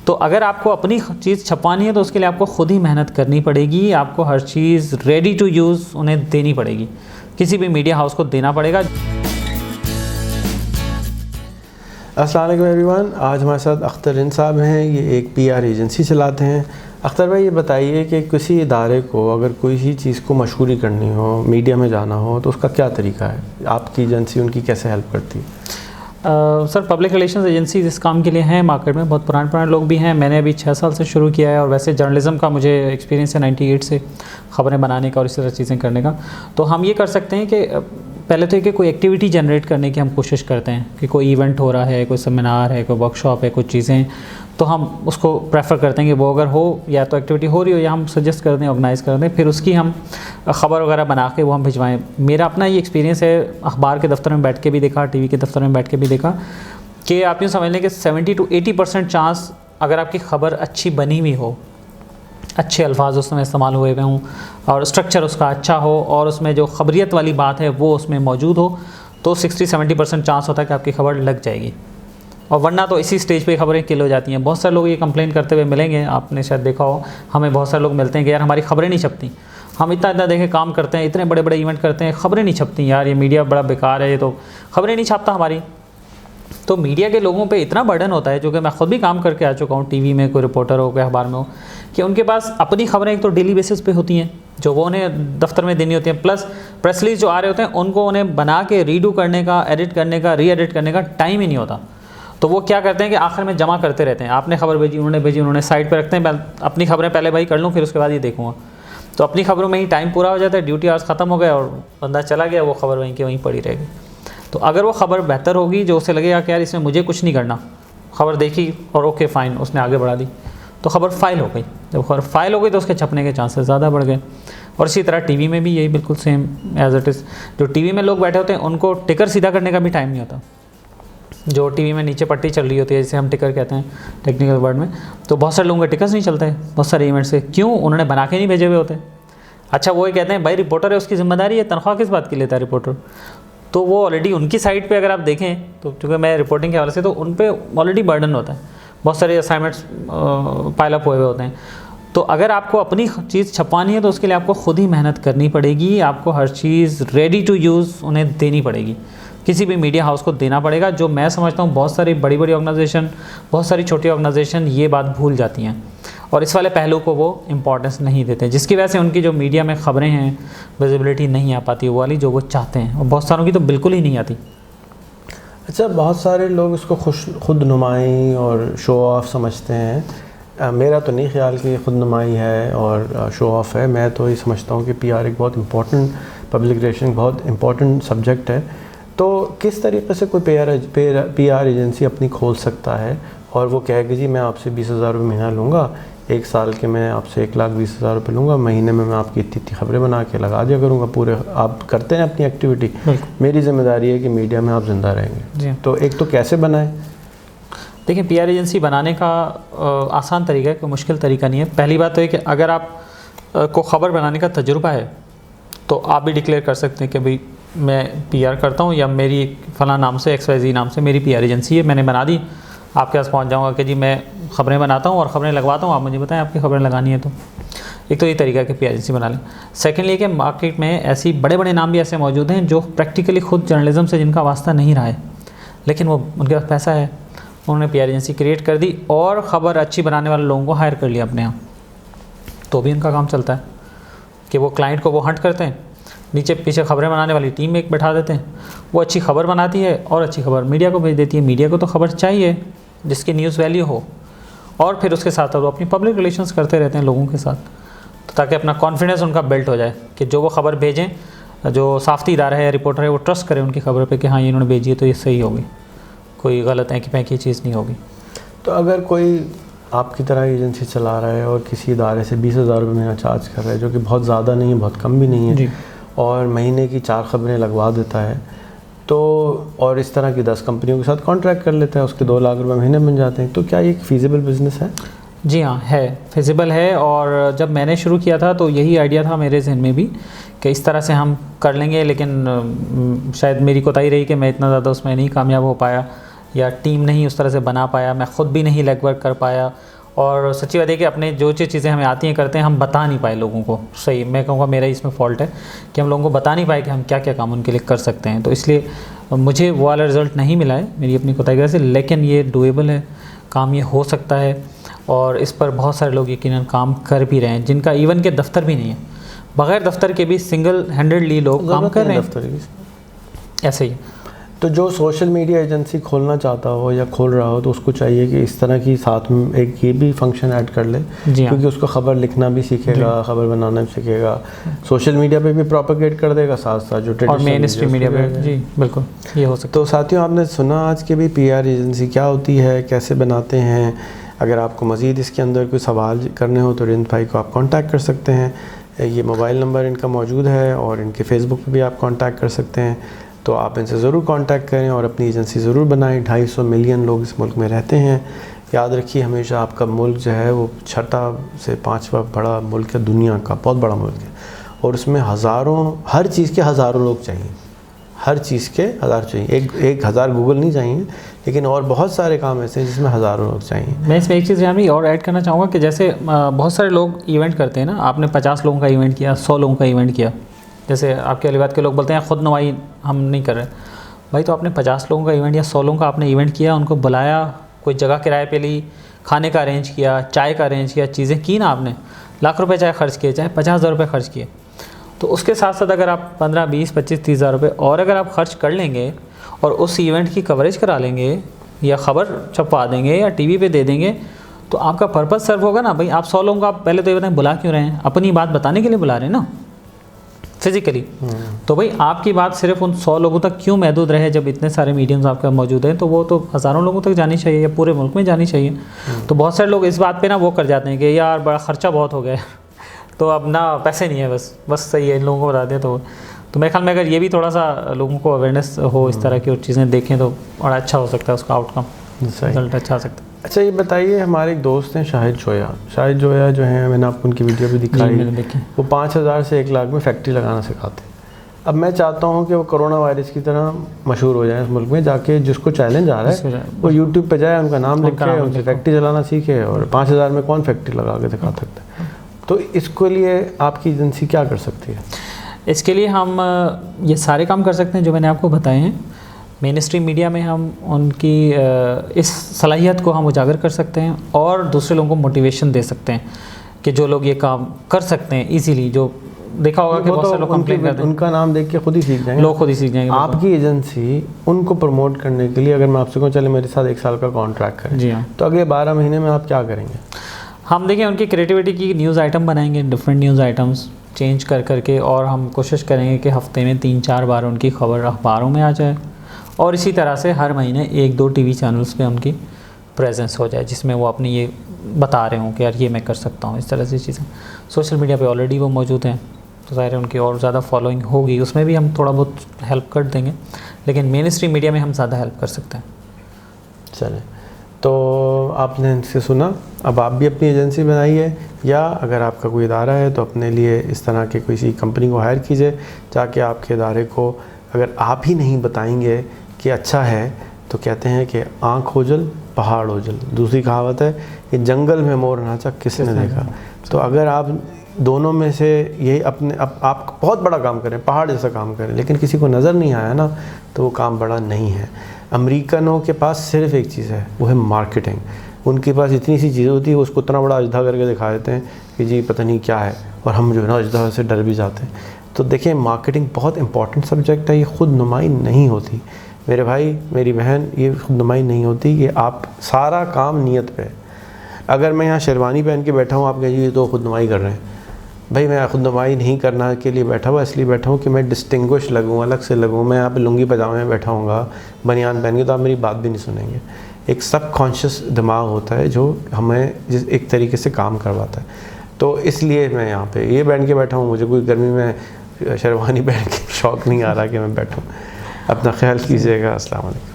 तो अगर आपको अपनी चीज़ छपवानी है तो उसके लिए आपको खुद ही मेहनत करनी पड़ेगी, आपको हर चीज़ रेडी टू यूज़ उन्हें देनी पड़ेगी, किसी भी मीडिया हाउस को देना पड़ेगा। अस्सलाम वालेकुम एवरीवन, आज हमारे साथ अख्तर हिंद साहब हैं। ये एक पीआर एजेंसी चलाते हैं। अख्तर भाई, ये बताइए कि किसी इदारे को अगर कोई ही चीज़ को मशहूरी करनी हो, मीडिया में जाना हो, तो उसका क्या तरीका है? आपकी एजेंसी उनकी कैसे हेल्प करती है? सर, पब्लिक रिलेशंस एजेंसी इस काम के लिए हैं मार्केट में, बहुत पुराने लोग भी हैं। मैंने अभी 6 साल से शुरू किया है और वैसे जर्नलिज़म का मुझे एक्सपीरियंस है 98 से, ख़बरें बनाने का और इस तरह चीज़ें करने का। तो हम ये कर सकते हैं कि पहले तो कि कोई एक्टिविटी जनरेट करने की हम कोशिश करते हैं कि कोई इवेंट हो रहा है, कोई सेमिनार है, कोई वर्कशॉप है, कुछ चीज़ें, तो हम उसको प्रेफर करते हैं कि वो अगर हो, या तो एक्टिविटी हो रही हो या हम सजेस्ट कर दें, ऑर्गेनाइज़ कर दें, फिर उसकी हम ख़बर वगैरह बना के वो हम भिजवाएं। मेरा अपना ये एक्सपीरियंस है, अखबार के दफ्तर में बैठ के भी देखा, टीवी के दफ्तर में बैठ के भी देखा, कि आप यूँ समझ लें कि 70 to 80% चांस अगर आपकी ख़बर अच्छी बनी हुई हो, अच्छे अल्फाज उसमें इस्तेमाल हुए हुए हों और स्ट्रक्चर उसका अच्छा हो और उसमें जो ख़बरियत वाली बात है वो उसमें मौजूद हो, तो 60-70% चांस होता है कि आपकी ख़बर लग जाएगी। और वरना तो इसी स्टेज पे ख़बरें किल हो जाती हैं। बहुत सारे लोग ये कंप्लेन करते हुए मिलेंगे, आपने शायद देखा हो, हमें बहुत सारे लोग मिलते हैं कि यार हमारी ख़बरें नहीं छपती, हम इतना देखें काम करते हैं, इतने बड़े बड़े इवेंट करते हैं, ख़बरें नहीं छपती, यार ये मीडिया बड़ा बेकार है, ये तो ख़बरें नहीं छापता हमारी। तो मीडिया के लोगों पे इतना बर्डन होता है, जो कि मैं ख़ुद भी काम करके आ चुका हूँ, टीवी में कोई रिपोर्टर हो, कोई अखबार में हो, कि उनके पास अपनी ख़बरें एक तो डेली बेसिस पे होती हैं जो वो उन्हें दफ्तर में देनी होती हैं, प्लस प्रेस रिलीज जो आ रहे होते हैं उनको उन्हें बना के रीडू करने का, एडिट करने का, री एडिट करने का टाइम ही नहीं होता। तो वो क्या करते हैं कि आखिर में जमा करते रहते हैं, आपने खबर भेजी, उन्होंने साइड पर रखते हैं, अपनी खबरें पहले भाई कर लूँ, फिर उसके बाद ये देखूँगा। तो अपनी खबरों में ही टाइम पूरा हो जाता है, ड्यूटी आवर्स ख़त्म हो गए और बंदा चला गया, वो खबर वहीं की वहीं पड़ी रहेगी। तो अगर वो ख़बर बेहतर होगी, जो उसे लगेगा कि यार इसमें मुझे कुछ नहीं करना, खबर देखी और ओके फ़ाइन, उसने आगे बढ़ा दी, तो ख़बर फ़ाइल हो गई। जब खबर फ़ाइल हो गई तो उसके छपने के चांसेस ज़्यादा बढ़ गए। और इसी तरह टीवी में भी यही बिल्कुल सेम एज इट इज़। जो टीवी में लोग बैठे होते हैं उनको टिकर सीधा करने का भी टाइम नहीं होता। जो टीवी में नीचे पट्टी चल रही होती है, जिसे हम टिकर कहते हैं टेक्निकल वर्ड में, तो बहुत सारे लोगों के टिकर्स नहीं चलते हैं बहुत सारे इवेंट्स से। क्यों? उन्होंने बना के नहीं भेजे हुए होते। अच्छा, वो ये कहते हैं भाई रिपोर्टर है, उसकी ज़िम्मेदारी है, तनख्वाह किस बात की लेता है रिपोर्टर? तो वो ऑलरेडी उनकी साइड पे अगर आप देखें तो, चूँकि मैं रिपोर्टिंग के हवाले से, तो उन पे ऑलरेडी बर्डन होता है, बहुत सारे असाइनमेंट्स पाइल अप हुए हुए होते हैं। तो अगर आपको अपनी चीज़ छपवानी है तो उसके लिए आपको खुद ही मेहनत करनी पड़ेगी, आपको हर चीज़ रेडी टू यूज़ उन्हें देनी पड़ेगी, किसी भी मीडिया हाउस को देना पड़ेगा। जो मैं समझता हूँ बहुत सारी बड़ी ऑर्गेनाइजेशन, बहुत सारी छोटी ऑर्गेनाइजेशन ये बात भूल जाती हैं और इस वाले पहलू को वो इम्पोर्टेंस नहीं देते, जिसकी वजह से उनकी जो मीडिया में ख़बरें हैं विजिबिलिटी नहीं आ पाती वो वाली जो वो चाहते हैं, और बहुत सारों की तो बिल्कुल ही नहीं आती। अच्छा, बहुत सारे लोग इसको खुद नुमाई और शो ऑफ समझते हैं। मेरा तो नहीं ख्याल कि खुद नुमाई है और शो ऑफ है। मैं तो ये समझता हूँ कि पीआर एक बहुत इम्पोर्टेंट, पब्लिक रिलेशन बहुत इम्पोर्टेंट सब्जेक्ट है। तो किस तरीके से कोई पीआर एजेंसी अपनी खोल सकता है और वो कहे कि जी मैं आपसे 20,000 रुपये महीना लूँगा, 1 साल के मैं आपसे 1,20,000 रुपये लूँगा, महीने में मैं आपकी इतनी खबरें बना के लगा दिया करूँगा, पूरे आप करते हैं अपनी एक्टिविटी, मेरी जिम्मेदारी है कि मीडिया में आप ज़िंदा रहेंगे। तो एक तो कैसे बनाएं? देखिए, पीआर एजेंसी बनाने का आसान तरीका है, कोई मुश्किल तरीका नहीं है। पहली बात तो है कि अगर आप को ख़बर बनाने का तजुर्बा है तो आप भी डिक्लेयर कर सकते हैं कि भाई मैं पीआर करता हूँ, या मेरी फ़लाँ नाम से, XYZ नाम से मेरी पीआर एजेंसी है, मैंने बना दी, आपके पास पहुँच जाऊँगा कि जी मैं ख़बरें बनाता हूँ और ख़बरें लगवाता हूँ, आप मुझे बताएं आपकी ख़बरें लगानी है। तो एक तो ये तरीका है कि पीआर एजेंसी बना लें। सेकेंडली ये कि मार्केट में ऐसी बड़े नाम भी ऐसे मौजूद हैं जो प्रैक्टिकली खुद जर्नलिज़म से जिनका वास्ता नहीं रहा है, लेकिन वो उनके पास पैसा है, उन्होंने पीआर एजेंसी क्रिएट कर दी और ख़बर अच्छी बनाने वाले लोगों को हायर कर लिया अपने यहाँ, तो भी उनका काम चलता है कि वो क्लाइंट को वो हंट करते हैं, नीचे पीछे ख़बरें बनाने वाली टीम एक बैठा देते हैं, वो अच्छी खबर बनाती है और अच्छी खबर मीडिया को भेज देती है। मीडिया को तो खबर चाहिए जिसकी न्यूज़ वैल्यू हो, और फिर उसके साथ वो अपनी पब्लिक रिलेशंस करते रहते हैं लोगों के साथ, तो ताकि अपना कॉन्फिडेंस उनका बिल्ट हो जाए कि जो वो खबर भेजें, जो साफ़ती इदारा है या रिपोर्टर है, वो ट्रस्ट करे उनकी खबर पे कि हाँ ये इन्होंने भेजी है तो ये सही होगी, कोई गलत है कि पैकी चीज़ नहीं होगी। तो अगर कोई आपकी तरह एजेंसी चला रहा है और किसी इदारे से 20,000 रुपये महीना चार्ज कर रहा है, जो कि बहुत ज़्यादा नहीं है, बहुत कम भी नहीं है, और महीने की 4 खबरें लगवा देता है, तो और इस तरह की 10 कंपनियों के साथ कॉन्ट्रैक्ट कर लेता है, उसके 2 लाख रुपये महीने बन जाते हैं, तो क्या ये एक फ़ीज़िबल बिज़नेस है? जी हाँ, है, फिजिबल है। और जब मैंने शुरू किया था तो यही आइडिया था मेरे जहन में भी कि इस तरह से हम कर लेंगे, लेकिन शायद मेरी कोताही रही कि मैं इतना ज़्यादा उसमें नहीं कामयाब हो पाया, या टीम नहीं उस तरह से बना पाया, मैं ख़ुद भी नहीं लेग वर्क कर पाया, और सच्ची बात है कि अपने जो चीज़ें हमें आती हैं करते हैं हम बता नहीं पाए लोगों को। सही मैं कहूँगा मेरा इसमें फ़ॉल्ट है कि हम लोगों को बता नहीं पाए कि हम क्या क्या काम उनके लिए कर सकते हैं, तो इसलिए मुझे वो वाला रिज़ल्ट नहीं मिला है मेरी अपनी कोताही की वजह से। लेकिन ये डूएबल है, काम ये हो सकता है, और इस पर बहुत सारे लोग यकीनन काम कर भी रहे हैं जिनका इवन के दफ्तर भी नहीं है, बग़ैर दफ्तर के भी सिंगल हैंडेडली लोग काम कर रहे हैं ऐसे ही। तो जो सोशल मीडिया एजेंसी खोलना चाहता हो या खोल रहा हो तो उसको चाहिए कि इस तरह की साथ में एक ये भी फंक्शन ऐड कर ले, क्योंकि उसको ख़बर लिखना भी सीखेगा, ख़बर बनाना भी सीखेगा, सोशल मीडिया पे भी प्रोपेगेट कर देगा साथ साथ जो ट्रेडिशनल मेन स्ट्रीम मीडिया पे। जी बिल्कुल ये हो सकता है। तो साथियों आपने सुना आज के भी PR एजेंसी क्या होती है, कैसे बनाते हैं। अगर आपको मज़ीद इसके अंदर कोई सवाल करने हो तो रिंद भाई को आप कांटेक्ट कर सकते हैं, ये मोबाइल नंबर इनका मौजूद है, और इनके फेसबुक पे भी आप कांटेक्ट कर सकते हैं। तो आप इनसे ज़रूर कांटेक्ट करें और अपनी एजेंसी ज़रूर बनाएं। 250 मिलियन लोग इस मुल्क में रहते हैं। याद रखिए हमेशा आपका मुल्क जो है वो 6वां से 5वां बड़ा मुल्क है दुनिया का, बहुत बड़ा मुल्क है, और उसमें हज़ारों, हर चीज़ के हज़ारों लोग चाहिए, हर चीज़ के हज़ार चाहिए। एक हज़ार गूगल नहीं चाहिए, लेकिन और बहुत सारे काम ऐसे हैं जिसमें हज़ारों लोग चाहिए। मैं इसमें एक चीज़ यहाँ भी और ऐड करना चाहूँगा कि जैसे बहुत सारे लोग इवेंट करते हैं ना, आपने 50 लोगों का इवेंट किया, 100 लोगों का इवेंट किया, जैसे आपके अलीबाद के लोग बोलते हैं खुद नुमाई हम नहीं कर रहे। भाई तो आपने 50 लोगों का इवेंट या 100 लोगों का आपने इवेंट किया, उनको बुलाया, कोई जगह किराए पे ली, खाने का अरेंज किया, चाय का अरेंज किया, चीज़ें की ना आपने, लाख रुपए चाहे खर्च किए, चाहे 50,000 रुपये खर्च किए, तो उसके साथ साथ अगर आप 15, 20, 25, 30,000 रुपये और अगर आप खर्च कर लेंगे और उस इवेंट की कवरेज करा लेंगे या ख़बर छपवा देंगे या TV पे दे देंगे, तो आपका पर्पज़ सर्व होगा ना। भाई आप 100 लोगों को आप पहले तो ये बताएं बुला क्यों रहे हैं, अपनी बात बताने के लिए बुला रहे हैं ना फिज़िकली। तो भाई आपकी बात सिर्फ उन 100 लोगों तक क्यों महदूद रहे जब इतने सारे मीडियम्स आपके मौजूद हैं, तो वो तो हज़ारों लोगों तक जानी चाहिए या पूरे मुल्क में जानी चाहिए। तो बहुत सारे लोग इस बात पे ना वो कर जाते हैं कि यार बड़ा ख़र्चा बहुत हो गया है तो अब ना पैसे नहीं है, बस सही है इन लोगों को बता दें। तो मेरे ख्याल में अगर ये भी थोड़ा सा लोगों को अवेयरनेस हो इस तरह की और चीज़ें देखें तो बड़ा अच्छा हो सकता है, उसका आउटकम रिजल्ट अच्छा हो सकता है। अच्छा ये बताइए, हमारे एक दोस्त हैं शाहिद जोया जो हैं, मैंने आपको उनकी वीडियो भी दिखाई, वो 5,000 से 1 लाख में फैक्ट्री लगाना सिखाते हैं। अब मैं चाहता हूँ कि वो कोरोना वायरस की तरह मशहूर हो जाए इस मुल्क में, जाके जिसको चैलेंज आ रहा है वो यूट्यूब पे जाए, उनका नाम लिखे, उनसे फैक्ट्री चलाना सीखे, और 5,000 में कौन फैक्ट्री लगा के दिखा सकता है। तो इसके लिए आपकी एजेंसी क्या कर सकती है? इसके लिए हम ये सारे काम कर सकते हैं जो मैंने आपको बताए हैं। मेन स्ट्रीम मीडिया में हम उनकी इस सलाहियत को हम उजागर कर सकते हैं और दूसरे लोगों को मोटिवेशन दे सकते हैं कि जो लोग ये काम कर सकते हैं इजीली। जो देखा होगा कि बहुत सारे लोग कंप्लेन करते हैं, उनका नाम देख के खुद ही सीख जाएंगे, लोग खुद ही सीख जाएंगे। आपकी एजेंसी उनको प्रमोट करने के लिए, अगर मैं आपसे कहूँ चले मेरे साथ 1 साल का कॉन्ट्रैक्ट करें, जी हाँ, तो अगले 12 महीने में आप क्या करेंगे? हम देखिए उनकी क्रिएटिविटी की न्यूज़ आइटम बनाएंगे, डिफरेंट न्यूज़ आइटम्स चेंज कर करके, और हम कोशिश करेंगे कि हफ्ते में 3-4 बार उनकी खबर अखबारों में आ जाए, और इसी तरह से हर महीने 1-2 TV चैनल्स पे उनकी प्रेजेंस हो जाए जिसमें वो अपनी ये बता रहे हों कि यार ये मैं कर सकता हूँ, इस तरह से चीज़ें। सोशल मीडिया पे ऑलरेडी वो मौजूद हैं तो ज़ाहिर है उनकी और ज़्यादा फॉलोइंग होगी, उसमें भी हम थोड़ा बहुत हेल्प कर देंगे, लेकिन मेन स्ट्रीम मीडिया में हम ज़्यादा हेल्प कर सकते हैं। चलें, तो आपने इनसे सुना, अब आप भी अपनी एजेंसी बनाइए, या अगर आपका कोई इदारा है तो अपने लिए इस तरह के किसी कंपनी को हायर कीजिए, ताकि आपके इदारे को अगर आप ही नहीं बताएंगे कि अच्छा है, तो कहते हैं कि आँख ओझल पहाड़ ओझल। दूसरी कहावत है कि जंगल में मोर नाचा किसने देखा। तो अगर आप दोनों में से यही अपने आप बहुत बड़ा काम करें, पहाड़ जैसा काम करें, लेकिन किसी को नज़र नहीं आया ना, तो वो काम बड़ा नहीं है। अमेरिकनों के पास सिर्फ एक चीज़ है, वो है मार्केटिंग। उनके पास इतनी सी चीज़ें होती है, उसको इतना बड़ा अजदा करके दिखा देते हैं कि जी पता नहीं क्या है, और हम जो है ना अजदा से डर भी जाते हैं। तो देखिए मार्केटिंग बहुत इंपॉर्टेंट सब्जेक्ट है, ये खुद नुमाई नहीं होती मेरे भाई मेरी बहन, ये खुद नुमाई नहीं होती कि आप सारा काम नीयत पे। अगर मैं यहाँ शेरवानी पहन के बैठा हूँ, आप कहिए तो खुद नुमाई कर रहे हैं, भाई मैं खुद नुमाई नहीं करना के लिए बैठा हुआ, इसलिए बैठा हूँ कि मैं डिस्टिंग्विश लगूँ, अलग से लगूँ। मैं यहाँ पे लुंगी पजामे में बैठा हूँगा, बनियान पहन के, तो आप मेरी बात भी नहीं सुनेंगे। एक सबकॉन्शियस दिमाग होता है जो हमें जिस एक तरीके से काम करवाता है। तो इसलिए मैं यहाँ पे ये पहन के बैठा हूँ, मुझे कोई गर्मी में शेरवानी पहन के शौक़ नहीं आ रहा कि मैं बैठूँ। अपना ख्याल कीजिएगा। अस्सलाम वालेकुम।